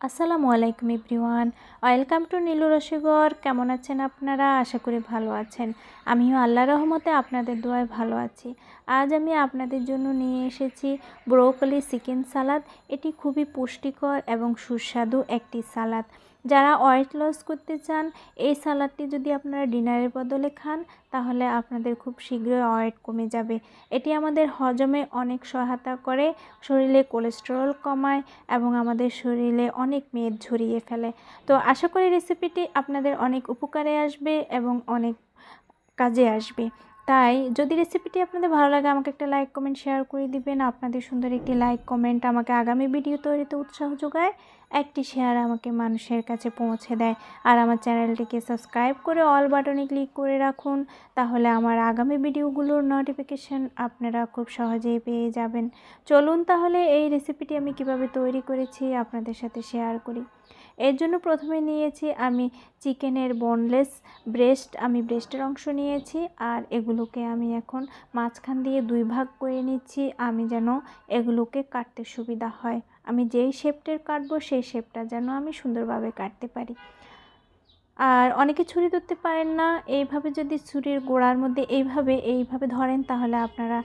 আসসালামু আলাইকুম everyone, welcome to Nilu রসিগর। কেমন আছেন আপনারা? আশা করি ভালো আছেন। আমিও আল্লাহর রহমতে আপনাদের দোয়ায় ভালো আছি। আজ আমি আপনাদের জন্য নিয়ে এসেছি ব্রোকলি চিকেন সালাদ। এটি খুবই পুষ্টিকর এবং সুস্বাদু একটি সালাদ। যারা ওয়েট লস করতে চান, এই সালাদটি যদি আপনারা ডিনারের বদলে খান তাহলে আপনাদের খুব শীঘ্রই ওয়েট কমে যাবে। এটি আমাদের হজমে অনেক সহায়তা করে, শরীরে কোলেস্টেরল কমায় এবং আমাদের শরীরে অনেক মেদ ঝরিয়ে ফেলে। তো আশা করি রেসিপিটি আপনাদের অনেক উপকারে আসবে এবং অনেক কাজে আসবে। তাই যদি রেসিপিটি আপনাদের ভালো লাগে আমাকে একটা লাইক কমেন্ট শেয়ার করে দিবেন। আপনাদের সুন্দর একটি লাইক কমেন্ট আমাকে আগামী ভিডিও তৈরিতে উৎসাহ যোগায়, একটি শেয়ার আমাকে মানুষের কাছে পৌঁছে দেয়। আর আমার চ্যানেলটিকে সাবস্ক্রাইব করে অল বাটনে ক্লিক করে রাখুন, তাহলে আমার আগামী ভিডিওগুলোর নোটিফিকেশন আপনারা খুব সহজেই পেয়ে যাবেন। চলুন তাহলে এই রেসিপিটি আমি কিভাবে তৈরি করেছি আপনাদের সাথে শেয়ার করি। এর জন্য প্রথমে নিয়েছি আমি চিকেনের বোনলেস ব্রেস্ট, আমি ব্রেস্টের অংশ নিয়েছি। আর এগুলোকে আমি এখন মাঝখান দিয়ে দুই ভাগ করে নিচ্ছি, আমি যেন এগুলোকে কাটতে সুবিধা হয়। আমি যেই শেপটার কাটবো সেই শেপটা যেন আমি সুন্দরভাবে কাটতে পারি। আর অনেকে ছুরি ধরতে পারেন না, এইভাবে যদি ছুরির গোড়ার মধ্যে এইভাবে ধরেন তাহলে আপনারা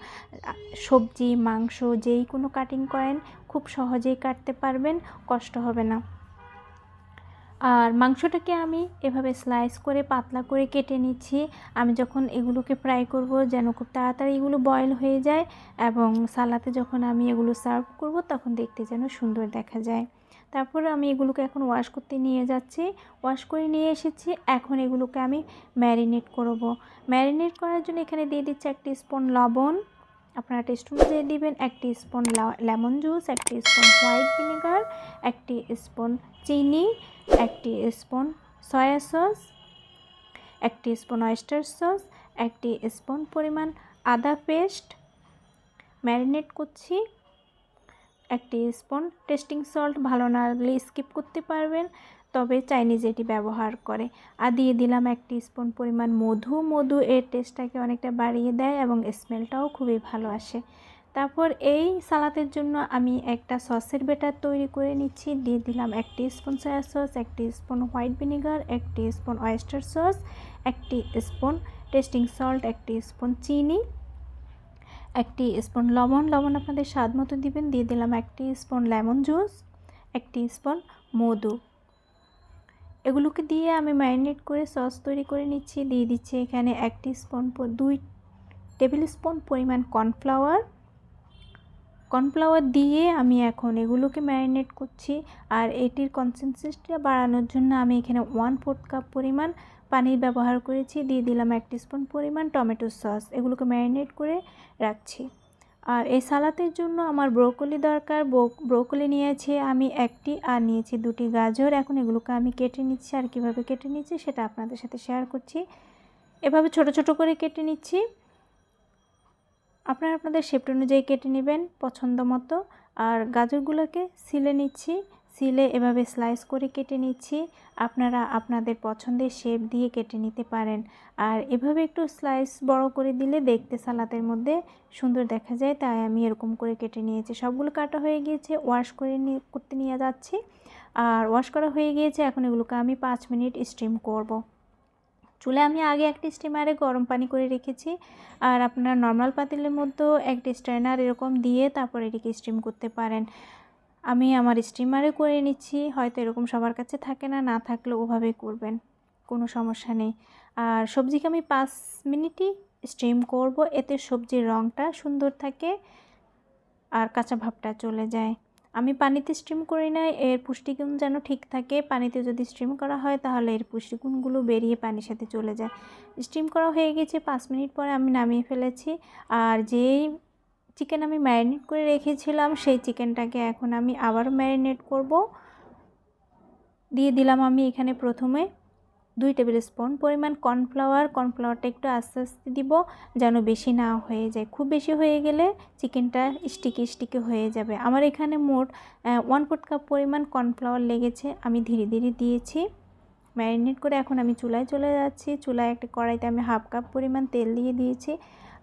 সবজি মাংস যেই কোনো কাটিং করেন খুব সহজেই কাটতে পারবেন, কষ্ট হবে না। আর মাংসটাকে আমি এভাবে স্লাইস করে পাতলা করে কেটে নিচ্ছি। আমি যখন এগুলোকে ফ্রাই করব যেন খুব তাড়াতাড়ি এগুলো বয়েল হয়ে যায় এবং সালাদে যখন আমি এগুলো সার্ভ করব তখন দেখতে যেন সুন্দর দেখা যায়। তারপর আমি এগুলোকে এখন ওয়াশ করতে নিয়ে যাচ্ছি। ওয়াশ করে নিয়ে এসেছি, এখন এগুলোকে আমি ম্যারিনেট করব। ম্যারিনেট করার জন্য এখানে দিয়ে দিচ্ছি 1 স্পুন লবণ, আপনারা টেস্ট অনুযায়ী দিবেন, 1 spoon lemon juice, 1 spoon white vinegar, 1 spoon চিনি, 1 spoon soya sauce, 1 spoon oyster sauce, 1 spoon পরিমাণ আদা পেস্ট ম্যারিনেট করছি, 1 স্পুন টেস্টিং সল্ট, ভালো না লাগলে স্কিপ করতে পারবেন, তবে চাইনিজ এটি ব্যবহার করে। আর দিয়ে দিলাম 1 স্পুন পরিমাণ মধু এর টেস্টটাকে অনেকটা বাড়িয়ে দেয় এবং স্মেলটাও খুবই ভালো আসে। তারপর এই সালাদের জন্য আমি একটা সসের ব্যাটার তৈরি করে নিচ্ছি। দিয়ে দিলাম 1 spoon soya sauce, 1 spoon white vinegar, 1 spoon oyster sauce, 1 spoon testing salt, 1 spoon চিনি, 1 স্পুন লবণ আপনাদের স্বাদ মতো দিবেন। দিয়ে দিলাম 1 স্পুন লেমন জুস, 1 স্পুন মধু। এগুলোকে দিয়ে আমি ম্যারিনেট করে সস তৈরি করে নিচ্ছি। দিয়ে দিচ্ছি এখানে 2 টেবিল স্পুন পরিমাণ কর্নফ্লাওয়ার দিয়ে আমি এখন এগুলোকে ম্যারিনেট করছি। আর এটির কনসিস্টেন্সিটা বাড়ানোর জন্য আমি এখানে 1/4 কাপ পরিমাণ পানি ব্যবহার করেছি। দিয়ে দিলাম 1 স্পুন পরিমাণ টমেটো সস, এগুলোকে ম্যারিনেট করে রাখছি। আর এই সালাদের জন্য আমার ব্রোকলি দরকার। ব্রোকলি নিয়েছি আমি 1টি আর নিয়েছি 2টি গাজর। এখন এগুলোকে আমি কেটে নিচ্ছি, আর কীভাবে কেটে নিচ্ছি সেটা আপনাদের সাথে শেয়ার করছি। এভাবে ছোট ছোট করে কেটে নিচ্ছি, আপনারা আপনাদের শেপ অনুযায়ী কেটে নেবেন পছন্দ মতো। আর গাজরগুলোকে সিলে নিচ্ছি, সিলে এভাবে স্লাইস করে কেটে নিচ্ছি। আপনারা আপনাদের পছন্দের শেপ দিয়ে কেটে নিতে পারেন। আর এভাবে একটু স্লাইস বড় করে দিলে দেখতে সালাদের মধ্যে সুন্দর দেখা যায়, তাই আমি এরকম করে কেটে নিয়েছি। সবগুলো কাটা হয়ে গিয়েছে, ওয়াশ করতে নিয়ে যাচ্ছি। আর ওয়াশ করা হয়ে গিয়েছে, এখন এগুলোকে আমি 5 মিনিট স্টিম করব। চুলে আমি আগে একটি স্টিমারে গরম পানি করে রেখেছি, আর আপনারা নর্মাল পাতিলের মধ্যেও একটি স্ট্রেনার এরকম দিয়ে তারপর এটিকে স্টিম করতে পারেন। আমি আমার স্টিমারে করে নিচ্ছি, হয়তো এরকম সবার কাছে থাকে না, না থাকলে ওভাবে করবেন, কোনো সমস্যা নেই। আর সবজিকে আমি 5 মিনিটই স্টিম করব, এতে সবজির রঙটা সুন্দর থাকে আর কাঁচা ভাবটা চলে যায়। আমি পানিতে স্টিম করি না, এর পুষ্টিগুণ যেন ঠিক থাকে। পানিতে যদি স্টিম করা হয় তাহলে এর পুষ্টিগুণগুলো বেরিয়ে পানির সাথে চলে যায়। স্টিম করা হয়ে গেছে, 5 মিনিট পরে আমি নামিয়ে ফেলেছি। আর যেই চিকেন আমি ম্যারিনেট করে রেখেছিলাম সেই চিকেনটাকে এখন আমি আবারও ম্যারিনেট করব। দিয়ে দিলাম আমি এখানে প্রথমে 2 টেবিল স্পুন পরিমাণ কর্নফ্লাওয়ারটা একটু আস্তে আস্তে দিব যেন বেশি না হয়ে যায়। খুব বেশি হয়ে গেলে চিকেনটা স্টিকি হয়ে যাবে। আমার এখানে মোট 1/4 কাপ পরিমাণ কর্নফ্লাওয়ার লেগেছে, আমি ধীরে ধীরে দিয়েছি ম্যারিনেট করে। এখন আমি চুলায় চলে যাচ্ছি। চুলায় একটা কড়াইতে আমি 1/2 কাপ পরিমাণ তেল দিয়ে দিয়েছি।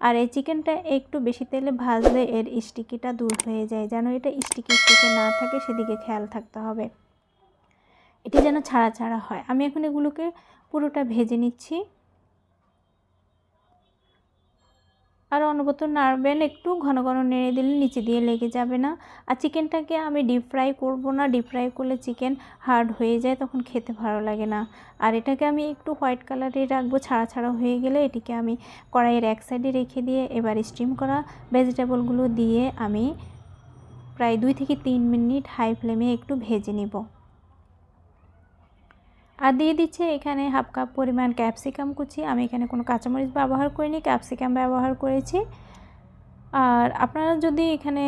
আর এই চিকেনটা একটু বেশি তেলে ভাজলে এর স্টিকিটা দূর হয়ে যায়, যেন এটা স্টিকি না থাকে সেদিকে খেয়াল থাকতে হবে, এটি যেন ছাড়া ছাড়া হয়। আমি এখন এগুলোকে পুরোটা ভেজে নিচ্ছি। আর অনবরত নাড়বেন, একটু ঘন ঘন নেড়ে দিলে নিচে দিয়ে লেগে যাবে না। আর চিকেনটাকে আমি ডিপ ফ্রাই করব না, ডিপ ফ্রাই করলে চিকেন হার্ড হয়ে যায়, তখন খেতে ভালো লাগে না। আর এটাকে আমি একটু হোয়াইট কালারে রাখবো, ছাড়া ছাড়া হয়ে গেলে এটিকে আমি কড়াইয়ের এক সাইডে রেখে দিয়ে এবার স্টিম করা ভেজিটেবলগুলো দিয়ে আমি প্রায় 2 থেকে 3 মিনিট হাই ফ্লেমে একটু ভেজে নিব। আর দিয়ে দিচ্ছে এখানে হাফ কাপ পরিমাণ ক্যাপসিকাম কুচি। আমি এখানে কোনো কাঁচামরিচ ব্যবহার করিনি, ক্যাপসিকাম ব্যবহার করেছি। আর আপনারা যদি এখানে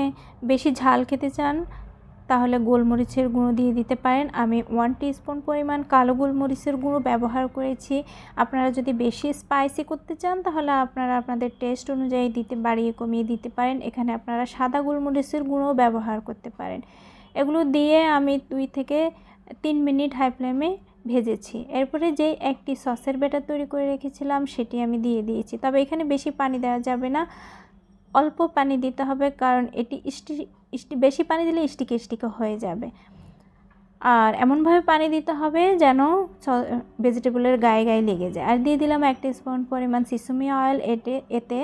বেশি ঝাল খেতে চান তাহলে গোলমরিচের গুঁড়ো দিয়ে দিতে পারেন। আমি 1 টিস্পুন পরিমাণ কালো গোলমরিচের গুঁড়ো ব্যবহার করেছি। আপনারা যদি বেশি স্পাইসি করতে চান তাহলে আপনারা আপনাদের টেস্ট অনুযায়ী বাড়িয়ে কমিয়ে দিতে পারেন। এখানে আপনারা সাদা গোলমরিচের গুঁড়ো ব্যবহার করতে পারেন। এগুলো দিয়ে আমি 2 থেকে 3 মিনিট হাই ফ্লেমে ভেজেছি। এরপরে যেই একটি সসের ব্যাটার তৈরি করে রেখেছিলাম সেটি আমি দিয়ে দিয়েছি। তবে এখানে বেশি পানি দেওয়া যাবে না, অল্প পানি দিতে হবে, কারণ এটি বেশি পানি দিলে স্টিকে হয়ে যাবে। আর এমনভাবে পানি দিতে হবে যেন ভেজিটেবলের গায়ে গায়ে লেগে যায়। আর দিয়ে দিলাম 1 টিস্পুন পরিমাণ সিসামি অয়েল। এতে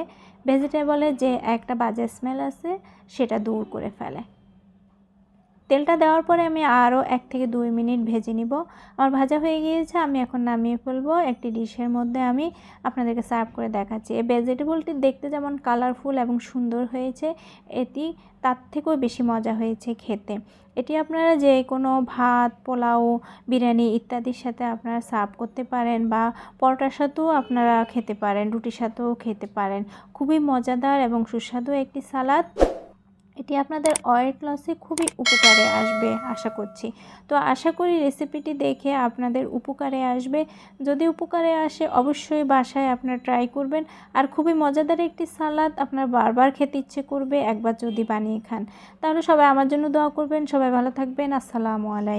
ভেজিটেবলের যে একটা বাজে স্মেল আছে সেটা দূর করে ফেলে। তেলটা দেওয়ার পরে আমি আরও 1 থেকে 2 মিনিট ভেজে নিব। আমার ভাজা হয়ে গিয়েছে, আমি এখন নামিয়ে ফেলবো। একটি ডিশের মধ্যে আমি আপনাদেরকে সার্ভ করে দেখাচ্ছি। এই ভেজিটেবলটি দেখতে যেমন কালারফুল এবং সুন্দর হয়েছে, এটি তার থেকেও বেশি মজা হয়েছে খেতে। এটি আপনারা যে কোনো ভাত, পোলাও, বিরিয়ানি ইত্যাদির সাথে আপনারা সার্ভ করতে পারেন, বা পরোটার সাথেও আপনারা খেতে পারেন, রুটির সাথেও খেতে পারেন। খুবই মজাদার এবং সুস্বাদু একটি সালাদ। এটি আপনাদের ওয়েট লসে খুবই উপকারে আসবে আশা করছি। তো আশা করি রেসিপিটি দেখে আপনাদের উপকারে আসবে। যদি উপকারে আসে অবশ্যই বাসায় আপনারা ট্রাই করবেন। আর খুবই মজাদার একটি সালাদ, আপনার বারবার খেতে ইচ্ছে করবে একবার যদি বানিয়ে খান। তাহলে সবাই আমার জন্য দোয়া করবেন। সবাই ভালো থাকবেন। আসসালামু আলাইকুম।